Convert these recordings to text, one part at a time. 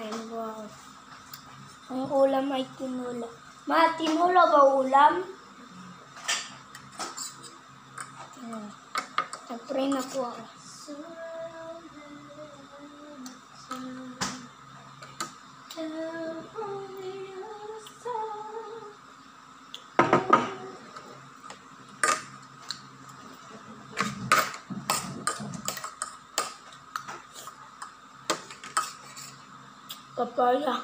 Kain ko ako. Ang ulam ay tinola. Ma, tinola ba ulam? Nag-pray na po ako. Papaya.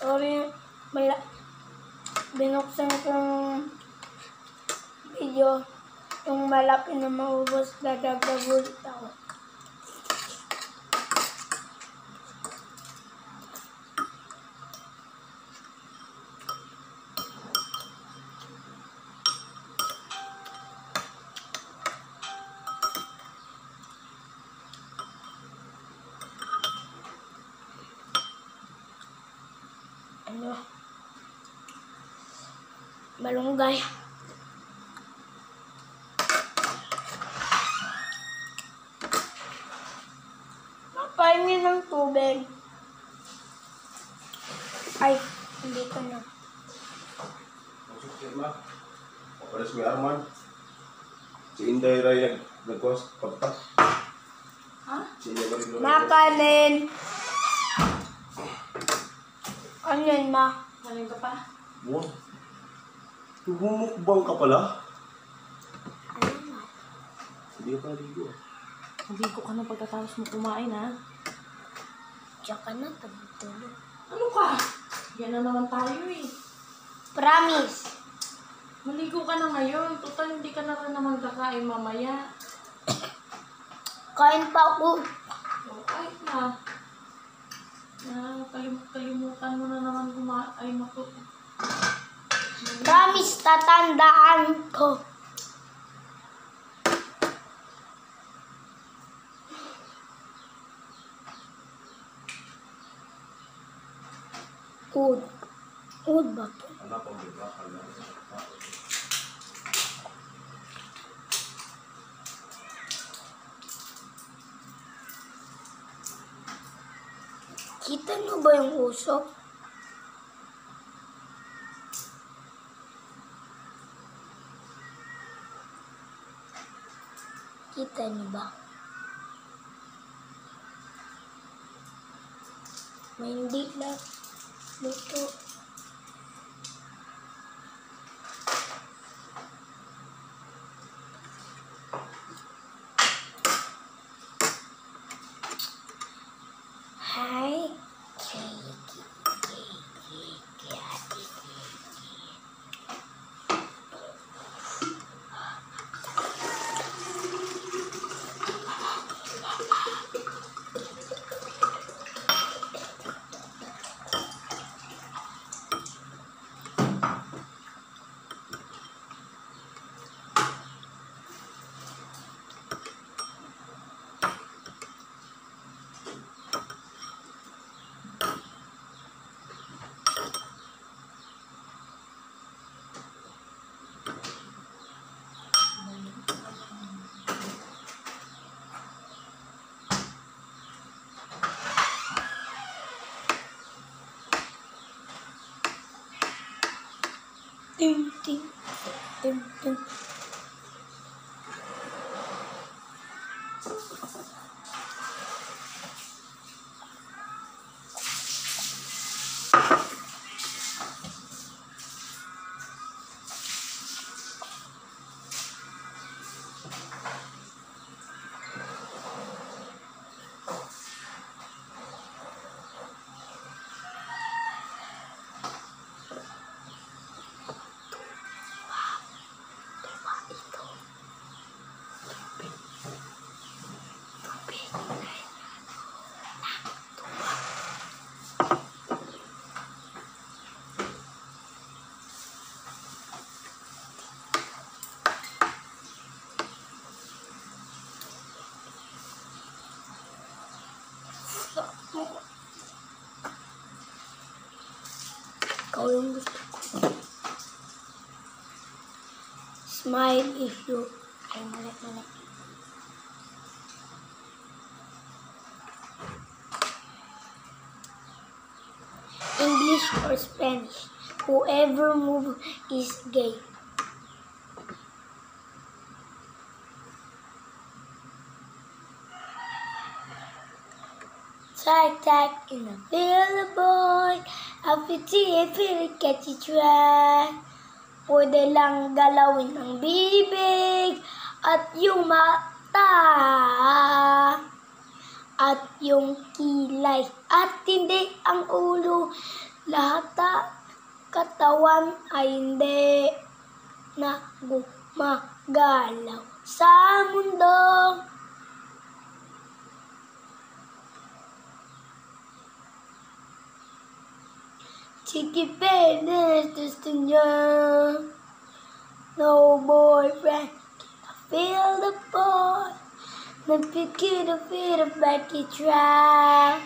Sorry, binuksan ko yung video. Yung malaki na maubos, dadagagulit ako. Malunggay. Papainin ng tubig. Ay, hindi ka na. Pares may Arman. Si Inday Ray nagkuhas pagtak. Ha? Si Inday Ray Makanin. Ano yan, ma? Maling ka pa? Wow. Humukbang ka pala? Hindi ka pala ligo. Ligo ka na pagkatapos mo kumain, ha? Tsaka na, tulog. Ano ka? Yan na naman tayo, eh. Promise. Maligo ka na ngayon. Total, hindi ka na rin naman kakain mamaya. Kain pa ako. O, kahit na. Kalimutan mo na naman kumain ako. Promise, tatandaan ko. Ud ba to? Anak ko, bigla ka lang. Kita nyo ba yung usok? Kita nyo ba? May hindi lang. Luto. Hi. Ting, ting, ting, ting. Ikaw yung gusto ko. Smile if you... Ay, mali. English or Spanish. Whoever move is gay. Tack in the field, boy. If you catch it right. Pwede lang galawin ang bibig at yung mata at yung kilay at hindi ang ulo. Lahat ng katawan ay hindi na gumagalaw sa mundo. Chicky Pérez, gusto niya. No boyfriend, feel the boy. Nagpikit a bit of back it try.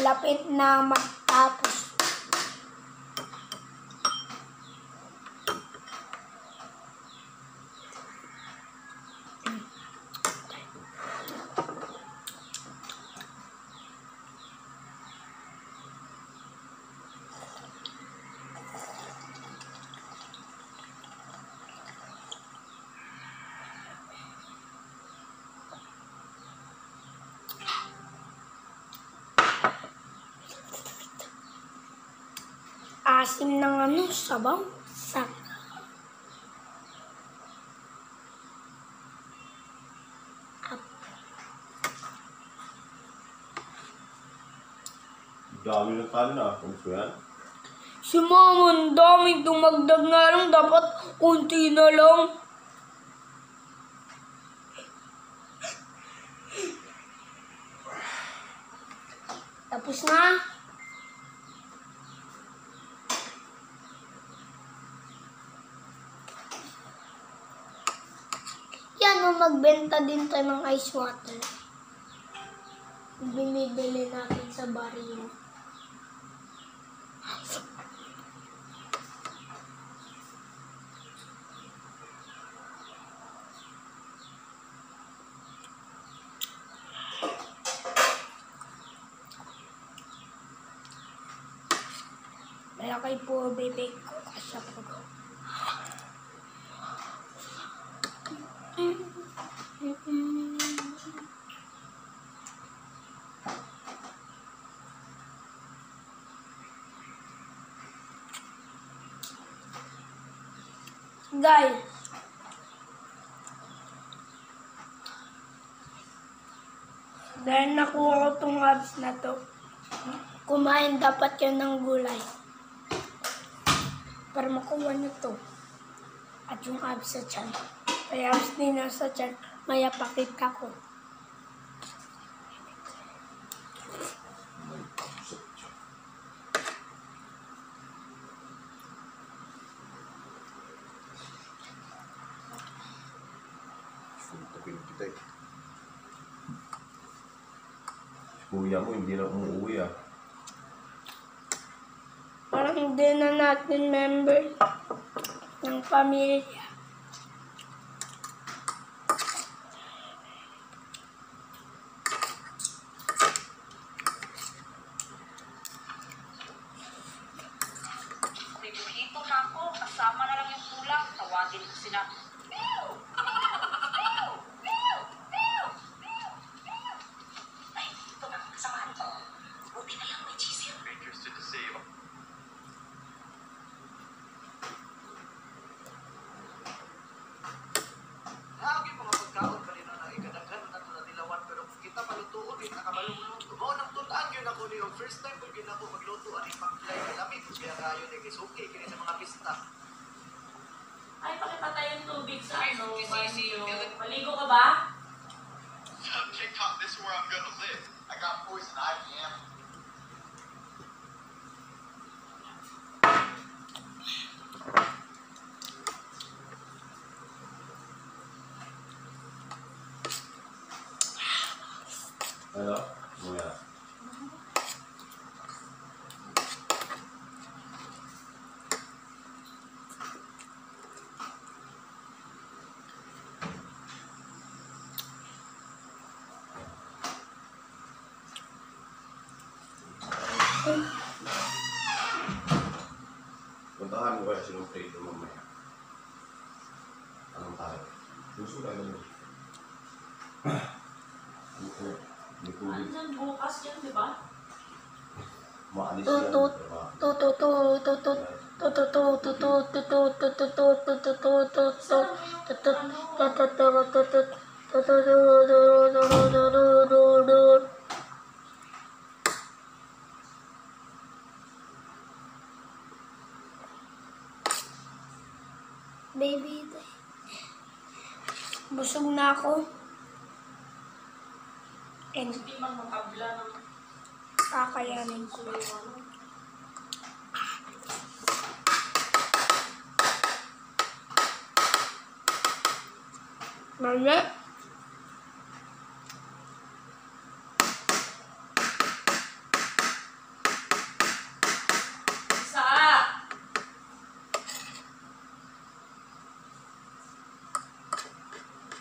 Lapit na magtapos. Asim ng sabaw. Dami ng kanin ah. Kamusta yan? Si Mama, ang daming dumagdag nga lang. Dapat unti na lang. Tapos na. Yan, magbenta din tayo ng ice water. Binibili natin sa baryo. Malaki po bibig ko kasi po. Guys, dahil nakuha ko tong abs na to, kumain dapat yan ng gulay para makuha nyo to at yung abs sa tiyan. Kaya abs din na sa tiyan, maya pakita ko. Suntukin kita eh. Si kuya mo hindi na umuwi ah. Parang hindi na natin member ng pamilya. Nagbihito na ako, kasama na lang yung kulang. Tawagin ko sila. Meow! Meow! Meow! Meow! Meow! Meow! Ay, ito na, kasamahan ko. Buti na lang may cheese yun. Interested to see you. Lagi mga pagkaon kanina na ikadaghan na ito na dilawan pero kita palutuon din nakabalong-luto. Mao nang tutaan yun ako niyo. First time ko yun ako magluto ani paglay kalami ko siya kayo ni Kisuki kini sa mga pista. Ay, pakipatay yung tubig sa Ay, ano, sisi, banyo. yun. Maligo ka ba? TikTok, this is where I'm gonna live. I got poison ivy and Ano? Muna. Puntahan mo kaya silang trade mamaya. Anong tayo? Gusto tayo naman. Andyan bukas yan, di ba? Maalis Tut yan. tut Diba? tut tut tut tut tut tut tut tut tut tut tut tut tut tut tut tut Baby, busog na ako. And Hindi man makabla ng kakayanin ko. ano. Mali. Isa!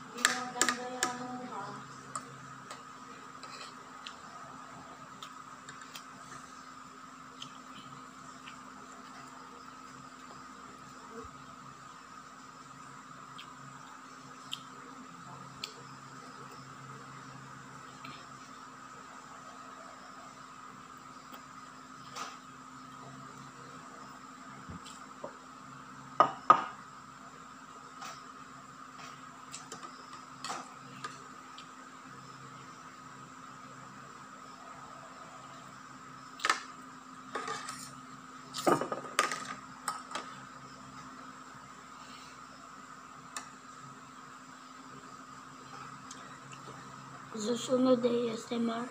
Hindi na maganda yan, ha? Susunod ay ASMR.